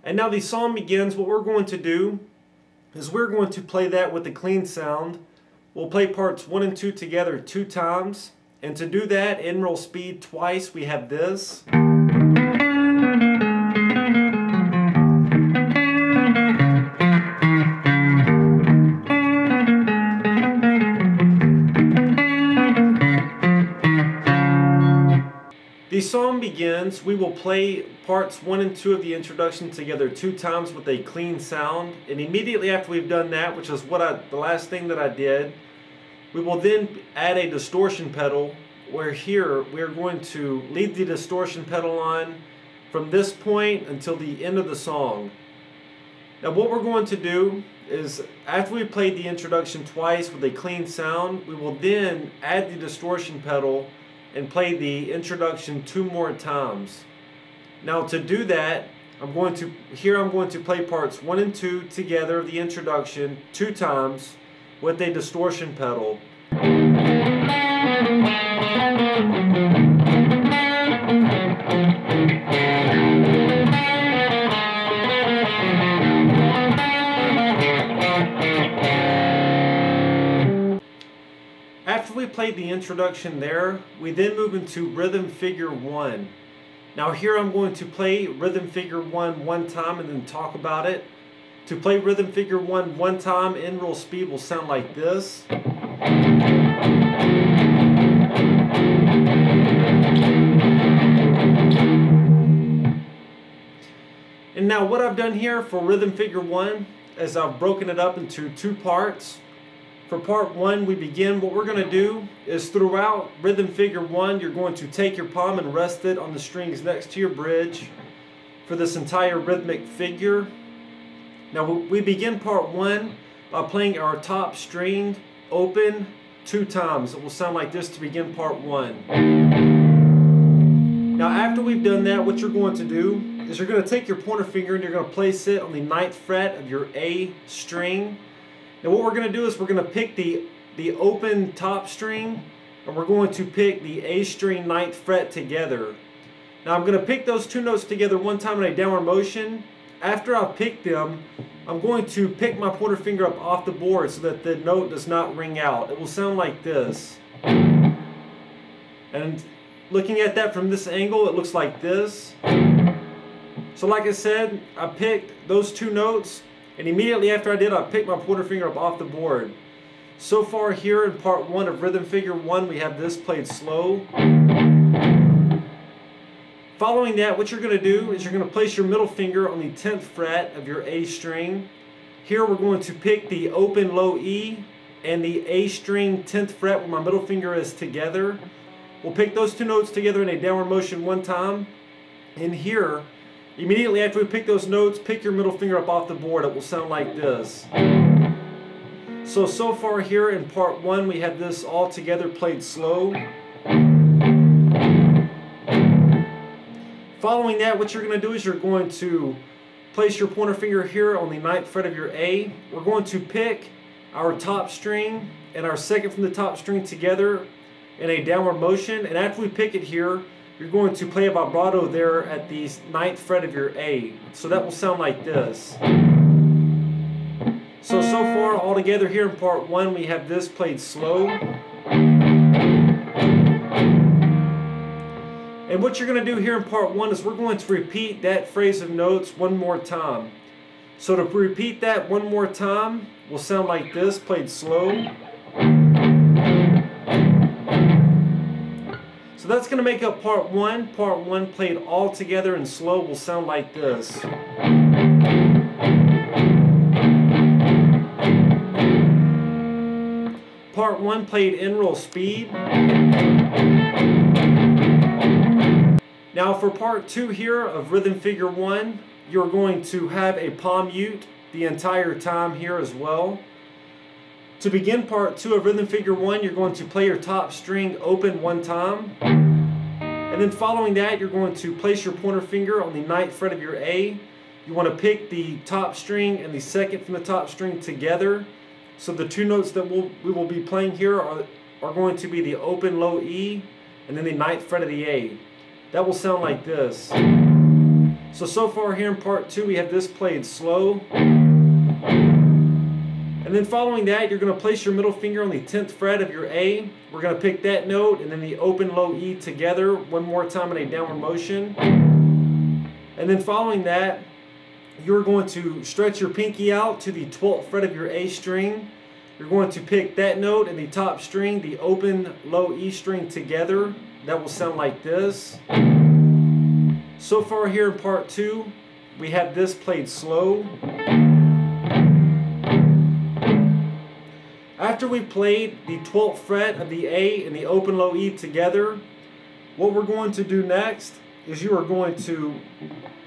And now the song begins. What we're going to do is we're going to play that with a clean sound. We'll play parts 1 and 2 together 2 times. And to do that in roll speed twice, we have this. The song begins. We will play parts 1 and 2 of the introduction together 2 times with a clean sound. And immediately after we've done that, which is the last thing that I did, we will then add a distortion pedal, where here we're going to leave the distortion pedal on from this point until the end of the song. Now what we're going to do is, after we played the introduction twice with a clean sound, we will then add the distortion pedal and play the introduction 2 more times. Now to do that, I'm going to play parts 1 and 2 together of the introduction 2 times with a distortion pedal. After we played the introduction there, we then move into rhythm figure 1. Now here I'm going to play rhythm figure 1 one time and then talk about it. To play rhythm figure 1 one time in roll speed will sound like this. And now what I've done here for rhythm figure 1 is I've broken it up into 2 parts. For part 1, we begin. What we're going to do is throughout rhythm figure 1, you're going to take your palm and rest it on the strings next to your bridge for this entire rhythmic figure. Now we begin part 1 by playing our top string open 2 times. It will sound like this to begin part 1. Now after we've done that, what you're going to do is you're going to take your pointer finger and you're going to place it on the 9th fret of your A string. And what we're going to do is we're going to pick the open top string and we're going to pick the A string 9th fret together. Now I'm going to pick those 2 notes together one time in a downward motion. After I've picked them, I'm going to pick my pointer finger up off the board so that the note does not ring out. It will sound like this. And looking at that from this angle, it looks like this. So like I said, I picked those 2 notes. And immediately after I did, I picked my pointer finger up off the board. So far here in part 1 of rhythm figure 1, we have this played slow. Following that, what you're going to do is you're going to place your middle finger on the 10th fret of your A string. Here we're going to pick the open low E and the A string 10th fret where my middle finger is together. We'll pick those 2 notes together in a downward motion one time. And here, immediately after we pick those notes, pick your middle finger up off the board. It will sound like this. So far here in part 1, we have this all together played slow. Following that, what you're going to do is you're going to place your pointer finger here on the 9th fret of your A. We're going to pick our top string and our 2nd from the top string together in a downward motion. And after we pick it here, you're going to play a vibrato there at the 9th fret of your A. So that will sound like this. So far all together here in part 1, we have this played slow. And what you're going to do here in part 1 is we're going to repeat that phrase of notes one more time. So to repeat that one more time will sound like this, played slow. So that's going to make up part 1. Part 1 played all together and slow will sound like this. Part 1 played in roll speed. Now for part 2 here of rhythm figure 1, you're going to have a palm mute the entire time here as well. To begin part 2 of rhythm figure 1, you're going to play your top string open one time. And then following that, you're going to place your pointer finger on the 9th fret of your A. You want to pick the top string and the 2nd from the top string together. So the 2 notes that we will be playing here are going to be the open low E and then the 9th fret of the A. That will sound like this. So far here in part 2 we have this played slow. And then following that, you're going to place your middle finger on the 10th fret of your A. We're going to pick that note and then the open low E together one more time in a downward motion. And then following that, you're going to stretch your pinky out to the 12th fret of your A string. You're going to pick that note and the top string, the open low E string together. That will sound like this. So far here in part 2, we have this played slow. After we played the 12th fret of the A and the open low E together, what we're going to do next is you are going to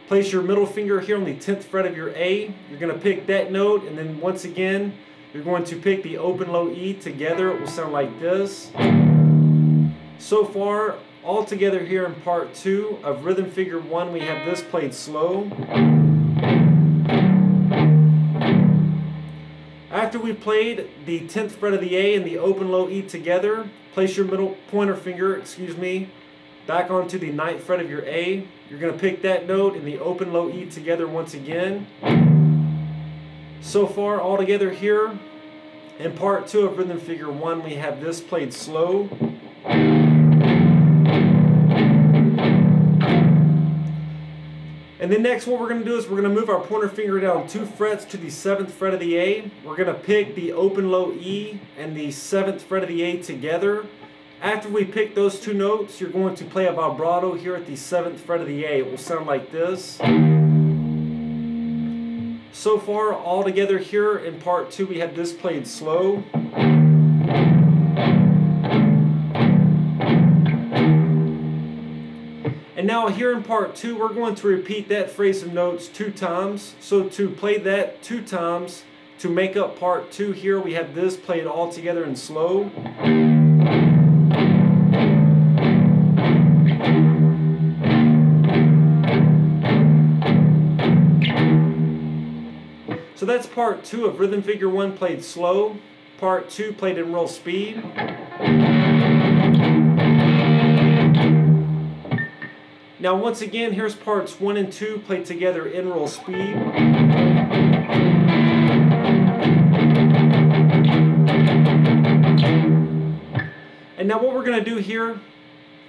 place your middle finger here on the 10th fret of your A. You're going to pick that note, and then once again, you're going to pick the open low E together. It will sound like this. So far, all together here in part 2 of rhythm figure 1, we have this played slow. After we played the 10th fret of the A and the open low E together, place your middle pointer finger, back onto the 9th fret of your A. You're going to pick that note and the open low E together once again. So far, all together here in part 2 of rhythm figure 1, we have this played slow. And then next what we're going to do is we're going to move our pointer finger down 2 frets to the 7th fret of the A. We're going to pick the open low E and the 7th fret of the A together. After we pick those two notes, you're going to play a vibrato here at the 7th fret of the A. It will sound like this. So far, all together here in part 2, we have this played slow. And now here in part 2, we're going to repeat that phrase of notes 2 times. So to play that 2 times, to make up part 2 here, we have this played all together in slow. So that's part 2 of rhythm figure 1 played slow. Part 2 played in real speed. Now once again, here's parts 1 and 2 played together in real speed. And now what we're going to do here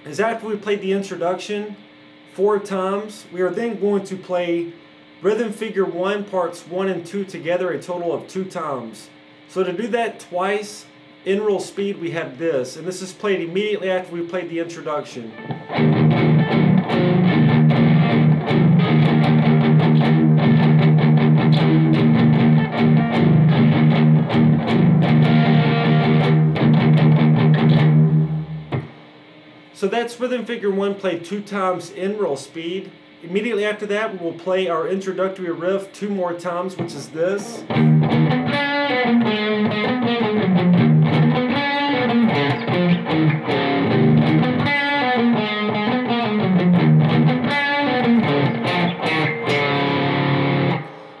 is after we played the introduction 4 times, we are then going to play rhythm figure 1 parts 1 and 2 together a total of 2 times. So to do that twice in real speed, we have this, and this is played immediately after we played the introduction. So that's rhythm figure 1 played 2 times in real speed. Immediately after that, we will play our introductory riff 2 more times, which is this.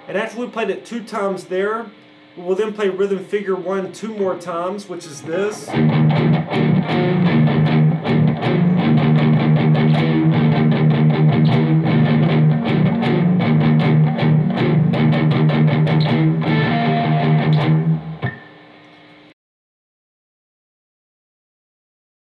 And after we played it 2 times there, we will then play rhythm figure 1 2 more times, which is this.